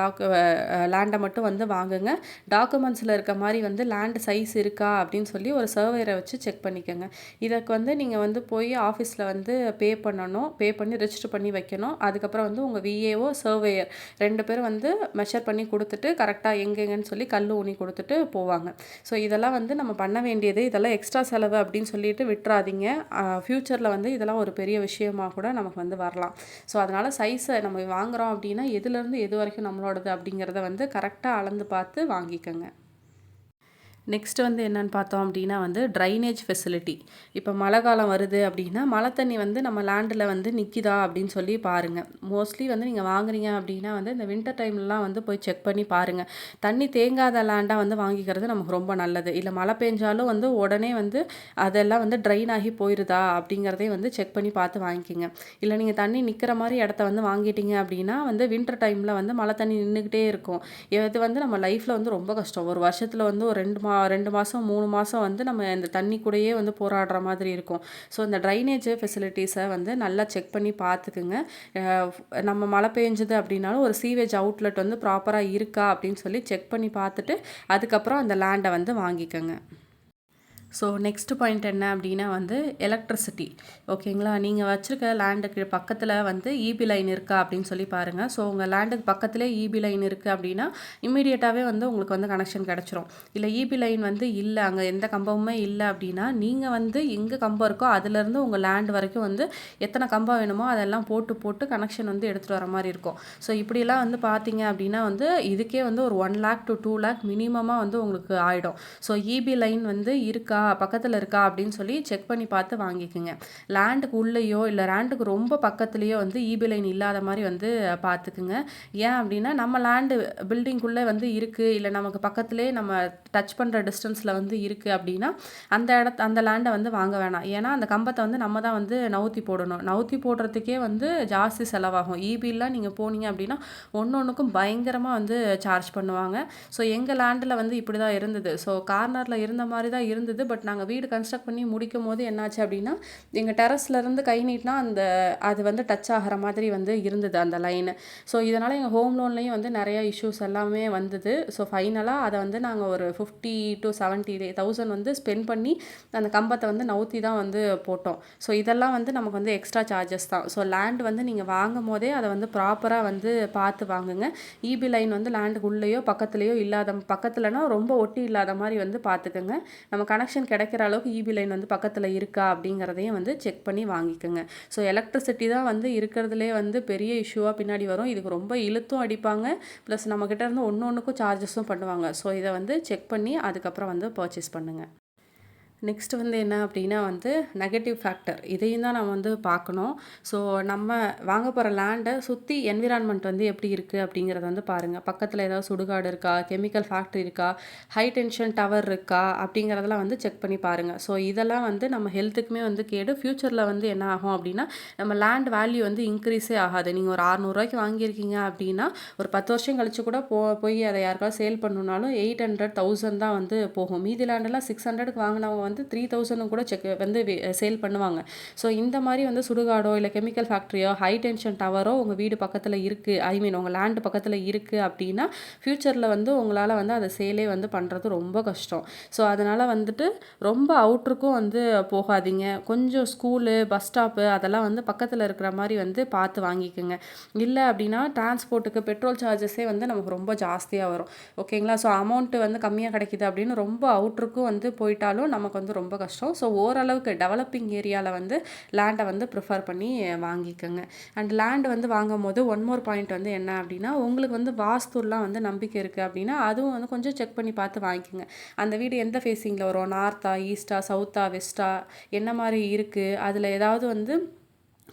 லேண்ட மட்டும் வந்து வாங்குங்க. டாக்குமெண்ட்ஸ்ல இருக்க மாரி வந்து லேண்ட் சைஸ் இருக்கா அப்படின்னு சொல்லி ஒரு சர்வேயர வச்சு செக் பண்ணிக்கங்க. இதற்கு வந்து நீங்க வந்து போய் ஆஃபீஸ்ல வந்து பே பண்ணணும். பே பண்ணி ரெஜிஸ்டர் பண்ணி வைக்கணும். அதுக்கப்புறம் வந்து உங்க விஏஓ, சர்வேயர் 2 பேரும் வந்து மெஷர் பண்ணி குடுத்துட்டு கரெக்ட்டா எங்கெங்கன்னு சொல்லி கல்லு ஊனி குடுத்துட்டு போவாங்க. ஸோ இதெல்லாம் வந்து நம்ம பண்ண வேண்டியது. இதெல்லாம் எக்ஸ்ட்ரா செலவு அப்படின்னு சொல்லிட்டு விட்றாதீங்க. ஃபியூச்சர்ல வந்து இதெல்லாம் ஒரு பெரிய விஷயமா கூட நமக்கு வந்து வரலாம். ஸோ அதனால சைஸ நம்ம வாங்குறோம் அப்படின்னா, எதுலேருந்து எது வரைக்கும் நம்மளோடது அப்படிங்கிறத வந்து கரெக்ட்டா அளந்து பார்த்து வாங்கிக்கங்க. நெக்ஸ்ட் வந்து என்னன்னு பார்த்தோம் அப்படின்னா வந்து ட்ரைனேஜ் ஃபெசிலிட்டி. இப்போ மழை காலம் வருது அப்படின்னா, மழை தண்ணி வந்து நம்ம லேண்டில வந்து நிக்கிதா அப்படின்னு சொல்லி பாருங்க. மோஸ்ட்லி வந்து நீங்க வாங்குறீங்க அப்படின்னா வந்து இந்த வின்டர் டைம்லலாம் வந்து போய் செக் பண்ணி பாருங்க. தண்ணி தேங்காத லேண்டா வந்து வாங்கிக்கிறது நமக்கு ரொம்ப நல்லது. இல்ல மழை பெஞ்சாலும் வந்து உடனே வந்து அதெல்லாம் வந்து ட்ரைன் ஆகி போயிருதா அப்படிங்கிறதையும் வந்து செக் பண்ணி பார்த்து வாங்கிக்கங்க. இல்ல நீங்க தண்ணி நிக்கிற மாரி இடத்த வந்து வாங்கிட்டீங்க அப்படின்னா வந்து வின்டர் டைம்ல வந்து மழை தண்ணி நின்னுகிட்டே இருக்கும். இது வந்து நம்ம லைஃப்ல வந்து ரொம்ப கஷ்டம். ஒரு வருஷத்துல வந்து ஒரு 2 மாசம் 3 மாசம் வந்து நம்ம இந்த தண்ணி கூடயே வந்து போராடுற மாதிரி இருக்கும். ஸோ இந்த ட்ரைனேஜ் ஃபெசிலிட்டிஸை வந்து நல்லா செக் பண்ணி பார்த்துக்குங்க. நம்ம மழை பெஞ்சது அப்படின்னாலும் ஒரு சீவேஜ் அவுட்லெட் வந்து ப்ராப்பராக இருக்கா அப்படின்னு சொல்லி செக் பண்ணி பார்த்துட்டு அதுக்கப்புறம் அந்த லேண்டை வந்து வாங்கிக்கோங்க. ஸோ நெக்ஸ்ட் பாயிண்ட் என்ன அப்படின்னா வந்து எலக்ட்ரிசிட்டி. ஓகேங்களா? நீங்கள் வச்சுருக்க லேண்டுக்கு பக்கத்தில் வந்து ஈபி லைன் இருக்கா அப்படின்னு சொல்லி பாருங்கள். ஸோ உங்கள் லேண்டுக்கு பக்கத்திலே ஈபி லைன் இருக்குது அப்படின்னா இம்மீடியட்டாகவே வந்து உங்களுக்கு வந்து கனெக்ஷன் கிடச்சிரும். இல்லை ஈபி லைன் வந்து இல்லை, அங்கே எந்த கம்பமுமே இல்லை அப்படின்னா நீங்கள் வந்து எங்கே கம்பம் இருக்கோ அதுலேருந்து உங்கள் லேண்ட் வரைக்கும் வந்து எத்தனை கம்பம் வேணுமோ அதெல்லாம் போட்டு போட்டு கனெக்ஷன் வந்து எடுத்துகிட்டு வர மாதிரி இருக்கும். ஸோ இப்படிலாம் வந்து பார்த்தீங்க அப்படின்னா வந்து இதுக்கே வந்து ஒரு 1 lakh to 2 lakh மினிமமாக வந்து உங்களுக்கு ஆகிடும். ஸோ ஈபி லைன் வந்து இருக்கா, பக்கத்தில் இருக்கா அப்படின்னு சொல்லி செக் பண்ணி பார்த்து வாங்கிக்கோங்க. லேண்டுக்கு உள்ளேயோ இல்லை லேண்டுக்கு ரொம்ப பக்கத்துலேயோ வந்து ஈபி லைன் இல்லாத மாதிரி வந்து பார்த்துக்குங்க. ஏன் அப்படின்னா நம்ம லேண்டு பில்டிங்குள்ளே வந்து இருக்குது, இல்லை நமக்கு பக்கத்துலேயே நம்ம டச் பண்ணுற டிஸ்டன்ஸில் வந்து இருக்குது அப்படின்னா அந்த லேண்டை வந்து வாங்க வேணாம். ஏன்னா அந்த கம்பத்தை வந்து நம்ம தான் வந்து நவுத்தி போடணும். நவுத்தி போடுறதுக்கே வந்து ஜாஸ்தி செலவாகும். ஈபிலாம் நீங்கள் போனீங்க அப்படின்னா ஒன்றுக்கும் பயங்கரமாக வந்து சார்ஜ் பண்ணுவாங்க. ஸோ எங்கள் லேண்டில் வந்து இப்படி தான் இருந்தது. ஸோ கார்னரில் இருந்த மாதிரி தான் இருந்தது. பட் நாங்கள் வீடு கன்ஸ்ட்ரக்ட் பண்ணி முடிக்கும் போது என்னாச்சு அப்படின்னா எங்கள் டெரஸ்லேருந்து கை நீட்டினா அது வந்து டச் ஆகிற மாதிரி வந்து இருந்தது அந்த லைனு. ஸோ இதனால் எங்கள் ஹோம் லோன்லேயும் வந்து நிறைய இஷ்யூஸ் எல்லாமே வந்தது. ஸோ ஃபைனலாக அதை வந்து நாங்கள் ஒரு 50 to 70,000 வந்து ஸ்பெண்ட் பண்ணி அந்த கம்பத்தை வந்து நவுத்தி தான் வந்து போட்டோம். ஸோ இதெல்லாம் வந்து நமக்கு வந்து எக்ஸ்ட்ரா சார்ஜஸ் தான். ஸோ லேண்ட் வந்து நீங்கள் வாங்கும் போதே அதை வந்து ப்ராப்பராக வந்து பார்த்து வாங்குங்க. ஈபி லைன் வந்து லேண்டுக்கு உள்ளேயோ பக்கத்துலேயோ இல்லாத, பக்கத்துலனா ரொம்ப ஒட்டி இல்லாத மாதிரி வந்து பார்த்துக்கோங்க. நம்ம கனெக்ஷன் கிடைக்கிற அளவுக்கு ஈபி லைன் வந்து பக்கத்தில் இருக்கா அப்படிங்கிறதையும் வந்து செக் பண்ணி வாங்கிக்கோங்க. ஸோ எலக்ட்ரிசிட்டி தான் வந்து இருக்கிறதுலே வந்து பெரிய இஷ்யூவாக பின்னாடி வரும். இதுக்கு ரொம்ப இழுத்தும் அடிப்பாங்க, ப்ளஸ் நம்மக்கிட்ட இருந்து ஒன்றுக்கும் சார்ஜஸும் பண்ணுவாங்க. ஸோ இதை வந்து செக் பண்ணி அதுக்கப்புறம் வந்து பர்ச்சேஸ் பண்ணுங்கள். நெக்ஸ்ட் வந்து என்ன அப்படின்னா வந்து நெகட்டிவ் ஃபேக்டர். இதையும் தான் நம்ம வந்து பார்க்கணும். ஸோ நம்ம வாங்க போகிற லேண்டை சுற்றி என்விரான்மெண்ட் வந்து எப்படி இருக்குது அப்படிங்கிறத வந்து பாருங்கள். பக்கத்தில் ஏதாவது சுடுகாடு இருக்கா, கெமிக்கல் ஃபேக்ட்ரி இருக்கா, ஹை டென்ஷன் டவர் இருக்கா அப்படிங்கிறதெல்லாம் வந்து செக் பண்ணி பாருங்கள். ஸோ இதெல்லாம் வந்து நம்ம ஹெல்த்துக்குமே வந்து கேடு. ஃப்யூச்சரில் வந்து என்ன ஆகும் அப்படின்னா நம்ம லேண்ட் வேல்யூ வந்து இன்க்ரீஸே ஆகாது. நீங்கள் ஒரு 600 ரூபாய்க்கு வாங்கியிருக்கீங்க அப்படின்னா ஒரு 10 வருஷம் கழிச்சு கூட போய் அதை யாருக்காவது சேல் பண்ணணுன்னாலும் 800, 1000 தான் வந்து போகும். மீதி லேண்டெல்லாம் 600க்கு வாங்கினவங்க வந்து வந்து 3000 கூட வந்து சேல் பண்ணுவாங்க. ஸோ இந்த மாதிரி வந்து சுடுகாடோ இல்லை கெமிக்கல் ஃபேக்ட்ரியோ ஹை டென்ஷன் டவரோ உங்கள் வீடு பக்கத்தில் இருக்குது, ஐ மீன் உங்கள் லேண்டு பக்கத்தில் இருக்குது அப்படின்னா ஃப்யூச்சரில் வந்து உங்களால் வந்து அதை சேலே வந்து பண்ணுறது ரொம்ப கஷ்டம். ஸோ அதனால் வந்துட்டு ரொம்ப அவுட்ருக்கும் வந்து போகாதீங்க. கொஞ்சம் ஸ்கூலு, பஸ் ஸ்டாப்பு அதெல்லாம் வந்து பக்கத்தில் இருக்கிற மாதிரி வந்து பார்த்து வாங்கிக்கோங்க. இல்லை அப்படின்னா டிரான்ஸ்போர்ட்டுக்கு பெட்ரோல் சார்ஜஸே வந்து நமக்கு ரொம்ப ஜாஸ்தியாக வரும். ஓகேங்களா? ஸோ அமௌண்ட்டு வந்து கம்மியாக கிடைக்கிது அப்படின்னு ரொம்ப அவுட்ருக்கும் வந்து போயிட்டாலும் நமக்கு வந்து ரொம்ப கஷ்டம். ஸோ ஓரளவுக்கு டெவலப்பிங் ஏரியாவில் வந்து லேண்டை வந்து ப்ரிஃபர் பண்ணி வாங்கிக்கோங்க. அண்ட் லேண்டு வந்து வாங்கும் போது ஒன் மோர் பாயிண்ட் வந்து என்ன அப்படின்னா, உங்களுக்கு வந்து வாஸ்துலாம் வந்து நம்பிக்கை இருக்குது அப்படின்னா அதுவும் வந்து கொஞ்சம் செக் பண்ணி பார்த்து வாங்கிக்கோங்க. அந்த வீடு எந்த ஃபேஸிங்கில் வரும், நார்த்தா, ஈஸ்டா, சவுத்தா, வெஸ்டா, என்ன மாதிரி இருக்குது, அதில் ஏதாவது வந்து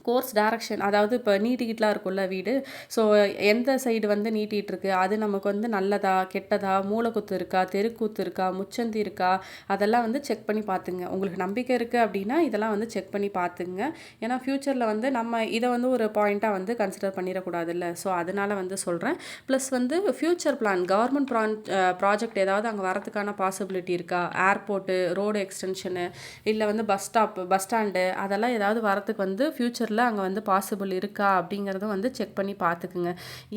கோர்ஸ் டைரக்ஷன், அதாவது இப்போ நீட்டிக்கிட்டுலாம் இருக்கும்ல வீடு, ஸோ எந்த சைடு வந்து நீட்டிகிட்டு இருக்கு, அது நமக்கு வந்து நல்லதா கெட்டதா, மூளைக்குத்து இருக்கா, தெருக்கூத்து இருக்கா, முச்சந்தி இருக்கா, அதெல்லாம் வந்து செக் பண்ணி பார்த்துங்க. உங்களுக்கு நம்பிக்கை இருக்குது அப்படின்னா இதெல்லாம் வந்து செக் பண்ணி பார்த்துங்க. ஏன்னா ஃப்யூச்சரில் வந்து நம்ம இதை வந்து ஒரு பாயிண்ட்டாக வந்து கன்சிடர் பண்ணிடக்கூடாதுல்ல. ஸோ அதனால் வந்து சொல்கிறேன். ப்ளஸ் வந்து ஃப்யூச்சர் பிளான், கவர்மெண்ட் ப்ராஜெக்ட் ஏதாவது அங்கே வரதுக்கான பாசிபிலிட்டி இருக்கா, ஏர்போர்ட்டு, ரோடு எக்ஸ்டென்ஷனு, இல்லை வந்து பஸ் ஸ்டாப்பு, பஸ் ஸ்டாண்டு, அதெல்லாம் ஏதாவது வரத்துக்கு வந்து ஃப்யூச்சர் அங்கே வந்து பாசிபிள் இருக்கா அப்படிங்கிறதும் வந்து செக் பண்ணி பார்த்துக்குங்க.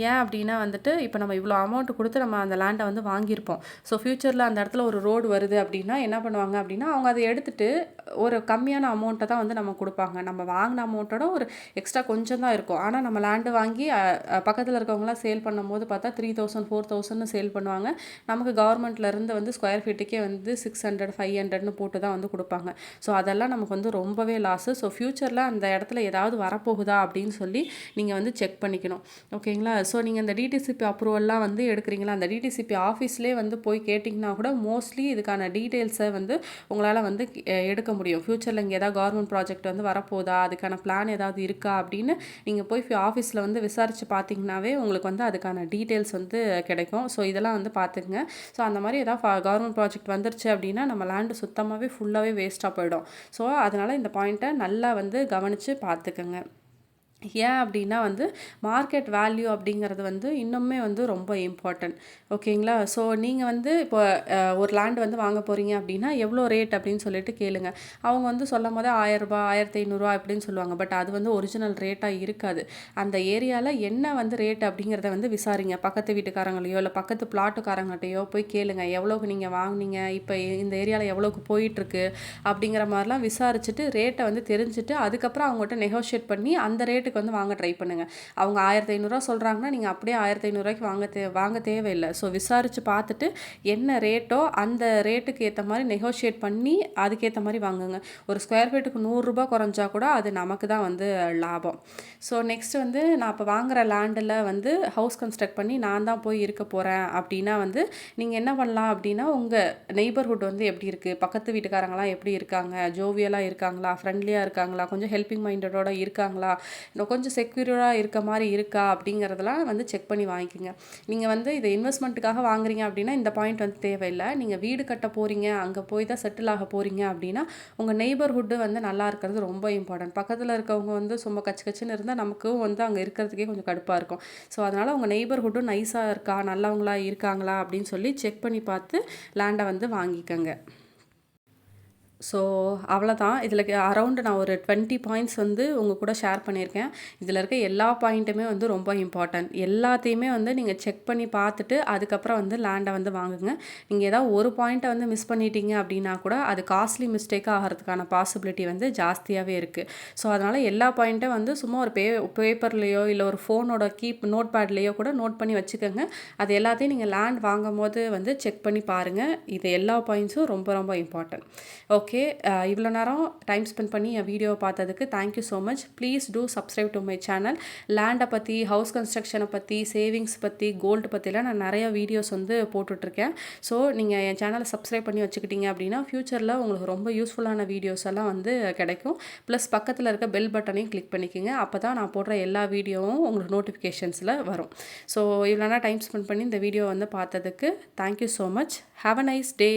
ஏன் அப்படின்னா வந்துட்டு இப்போ நம்ம இவ்வளோ அமௌண்ட் கொடுத்து நம்ம அந்த லேண்டை வந்து வாங்கியிருப்போம். ஸோ ஃப்யூச்சரில் அந்த இடத்துல ஒரு ரோடு வருது அப்படின்னா என்ன பண்ணுவாங்க அப்படின்னா, அவங்க அதை எடுத்துகிட்டு ஒரு கம்மியான அமௌண்ட்டை தான் வந்து நம்ம கொடுப்பாங்க. நம்ம வாங்கின அமௌண்ட்டோட ஒரு எக்ஸ்ட்ரா கொஞ்சம் தான் இருக்கும். ஆனால் நம்ம லேண்டு வாங்கி பக்கத்தில் இருக்கவங்களாம் சேல் பண்ணும் போது பார்த்தா 3000 4000 சேல் பண்ணுவாங்க. நமக்கு கவர்மெண்ட்லேருந்து வந்து ஸ்கொயர் ஃபீட்டுக்கே வந்து 600 500ன்னு போட்டு தான் வந்து கொடுப்பாங்க. ஸோ அதெல்லாம் நமக்கு வந்து ரொம்பவே லாஸு. ஸோ ஃப்யூச்சரில் அந்த இடத்துல ஏதாவது வரப்போகுதா அப்படின்னு சொல்லி நீங்கள் வந்து செக் பண்ணிக்கணும். ஓகேங்களா? ஸோ நீங்கள் இந்த டிடிசிபி அப்ரூவல்லாம் வந்து எடுக்கிறீங்களா, அந்த டிடிசிபி ஆஃபீஸ்லேயே வந்து போய் கேட்டிங்கன்னா கூட மோஸ்ட்லி இதுக்கான டீட்டெயில்ஸை வந்து உங்களால் வந்து எடுக்க முடியும். ஃப்யூச்சரில் இங்கே ஏதாவது கவர்மெண்ட் ப்ராஜெக்ட் வந்து வரப்போதா, அதுக்கான பிளான் ஏதாவது இருக்கா அப்படின்னு நீங்கள் போய் ஆஃபீஸில் வந்து விசாரித்து பார்த்தீங்கன்னாவே உங்களுக்கு வந்து அதுக்கான டீட்டெயில்ஸ் வந்து கிடைக்கும். ஸோ இதெல்லாம் வந்து பார்த்துக்குங்க. ஸோ அந்த மாதிரி ஏதாவது கவர்மெண்ட் ப்ராஜெக்ட் வந்துருச்சு அப்படின்னா நம்ம லேண்டு சுத்தமாகவே ஃபுல்லாகவே வேஸ்ட்டாக போயிடும். ஸோ அதனால் இந்த பாயிண்ட்டை நல்லா வந்து கவனித்து பார்த்துக்குங்க. ஏன் அப்படின்னா வந்து மார்க்கெட் வேல்யூ அப்படிங்கிறது வந்து இன்னுமே வந்து ரொம்ப இம்பார்ட்டன்ட். ஓகேங்களா? ஸோ நீங்கள் வந்து இப்போ ஒரு லேண்ட் வந்து வாங்க போகிறீங்க அப்படின்னா எவ்வளோ ரேட் அப்படின்னு சொல்லிட்டு கேளுங்க. அவங்க வந்து சொல்லும் போதே 1000 ரூபாய் 1500 அப்படின்னு சொல்லுவாங்க. பட் அது வந்து ஒரிஜினல் ரேட்டாக இருக்காது. அந்த ஏரியாவில் என்ன வந்து ரேட் அப்படிங்கிறத வந்து விசாரிங்க. பக்கத்து வீட்டுக்காரங்களையோ இல்லை பக்கத்து பிளாட்டுக்காரங்கள்ட்டையோ போய் கேளுங்க. எவ்வளோக்கு நீங்கள் வாங்கினீங்க, இப்போ இந்த ஏரியாவில் எவ்வளோக்கு போயிட்டுருக்கு அப்படிங்கிற மாதிரிலாம் விசாரிச்சுட்டு ரேட்டை வந்து தெரிஞ்சுட்டு அதுக்கப்புறம் அவங்ககிட்ட நெகோஷியேட் பண்ணி அந்த ரேட்டுக்கு வந்து வாங்க ட்ரை பண்ணுங்கள். அவங்க 1500 சொல்கிறாங்கன்னா நீங்கள் அப்படியே 1500 வாங்க தேவையில்லை. ஸோ விசாரித்து பார்த்துட்டு என்ன ரேட்டோ அந்த ரேட்டுக்கு ஏற்ற மாதிரி நெகோஷியேட் பண்ணி அதுக்கேற்ற மாதிரி வாங்குங்க. ஒரு ஸ்கொயர் ஃபீட்டுக்கு 100 ரூபாய் குறைஞ்சா கூட அது நமக்கு தான் வந்து லாபம். ஸோ நெக்ஸ்ட் வந்து நான் இப்போ வாங்குகிற லேண்டில் வந்து ஹவுஸ் கன்ஸ்ட்ரக்ட் பண்ணி நான் தான் போய் இருக்க போகிறேன் அப்படின்னா வந்து நீங்கள் என்ன பண்ணலாம் அப்படின்னா, உங்கள் நெய்பர்ஹுட் வந்து எப்படி இருக்குது, பக்கத்து வீட்டுக்காரங்களாம் எப்படி இருக்காங்க, ஜோவியலாக இருக்காங்களா, ஃப்ரெண்ட்லியாக இருக்காங்களா, கொஞ்சம் ஹெல்பிங் மைண்டடோட இருக்காங்களா, கொஞ்சம் செக்யூராக இருக்க மாதிரி இருக்கா அப்படிங்கிறதெல்லாம் வந்து செக் பண்ணி வாங்கிக்கோங்க. நீங்கள் வந்து இதை இன்வெஸ்ட்மெண்ட்டுக்காக வாங்குறீங்க அப்படின்னா இந்த பாயிண்ட் வந்து தேவையில்லை. நீங்கள் வீடு கட்ட போகிறீங்க, அங்கே போய் தான் செட்டில் ஆக போகிறீங்க அப்படின்னா உங்கள் நெய்பர்ஹுட்டு வந்து நல்லா இருக்கிறது ரொம்ப இம்பார்ட்டன்ட். பக்கத்தில் இருக்கவங்க வந்து சும்மா கச்சு கச்சுன்னு இருந்தால் நமக்கும் வந்து அங்கே இருக்கிறதுக்கே கொஞ்சம் கடுப்பாக இருக்கும். ஸோ அதனால் உங்கள் நெய்பர்ஹுட்டும் நைஸாக இருக்கா, நல்லவங்களா இருக்காங்களா அப்படின்னு சொல்லி செக் பண்ணி பார்த்து லேண்டை வந்து வாங்கிக்கோங்க. ஸோ அவ்வளோதான். இதில் அரௌண்டு நான் ஒரு 20 பாயிண்ட்ஸ் வந்து உங்கள் கூட ஷேர் பண்ணியிருக்கேன். இதில் இருக்க எல்லா பாயிண்ட்டுமே வந்து ரொம்ப இம்பார்ட்டன்ட். எல்லாத்தையுமே வந்து நீங்கள் செக் பண்ணி பார்த்துட்டு அதுக்கப்புறம் வந்து லேண்டை வந்து வாங்குங்க. நீங்கள் ஏதாவது ஒரு பாயிண்ட்டை வந்து மிஸ் பண்ணிட்டீங்க அப்படின்னா கூட அது காஸ்ட்லி மிஸ்டேக்காக ஆகிறதுக்கான பாசிபிலிட்டி வந்து ஜாஸ்தியாகவே இருக்குது. ஸோ அதனால் எல்லா பாயிண்ட்டும் வந்து சும்மா ஒரு பேப்பர்லேயோ இல்லை ஒரு ஃபோனோட நோட் பேட்லேயோ கூட நோட் பண்ணி வச்சுக்கோங்க. அது எல்லாத்தையும் நீங்கள் லேண்ட் வாங்கும் போது வந்து செக் பண்ணி பாருங்கள். இது எல்லா பாயிண்ட்ஸும் ரொம்ப ரொம்ப இம்பார்ட்டன்ட். ஓகே, இவ்வளோ நேரம் டைம் ஸ்பெண்ட் பண்ணி என் வீடியோவை பார்த்ததுக்கு thank you so much. Please do subscribe to my channel. லேண்டை பற்றி, ஹவுஸ் கன்ஸ்ட்ரக்ஷனை பற்றி, சேவிங்ஸ் பற்றி, கோல்டு பற்றிலாம் நான் நிறைய வீடியோஸ் வந்து போட்டுட்ருக்கேன். ஸோ நீங்கள் என் சேனலை சப்ஸ்கிரைப் பண்ணி வச்சுக்கிட்டீங்க அப்படின்னா ஃப்யூச்சரில் உங்களுக்கு ரொம்ப யூஸ்ஃபுல்லான வீடியோஸ் எல்லாம் வந்து கிடைக்கும். ப்ளஸ் பக்கத்தில் இருக்க பெல் பட்டனையும் கிளிக் பண்ணிக்கோங்க. அப்போ தான் நான் போடுற எல்லா வீடியோவும் உங்களுக்கு நோட்டிஃபிகேஷன்ஸில் வரும். ஸோ இவ்வளோ நேரம் டைம் ஸ்பெண்ட் பண்ணி இந்த வீடியோ வந்து பார்த்ததுக்கு thank you so much. Have a nice day.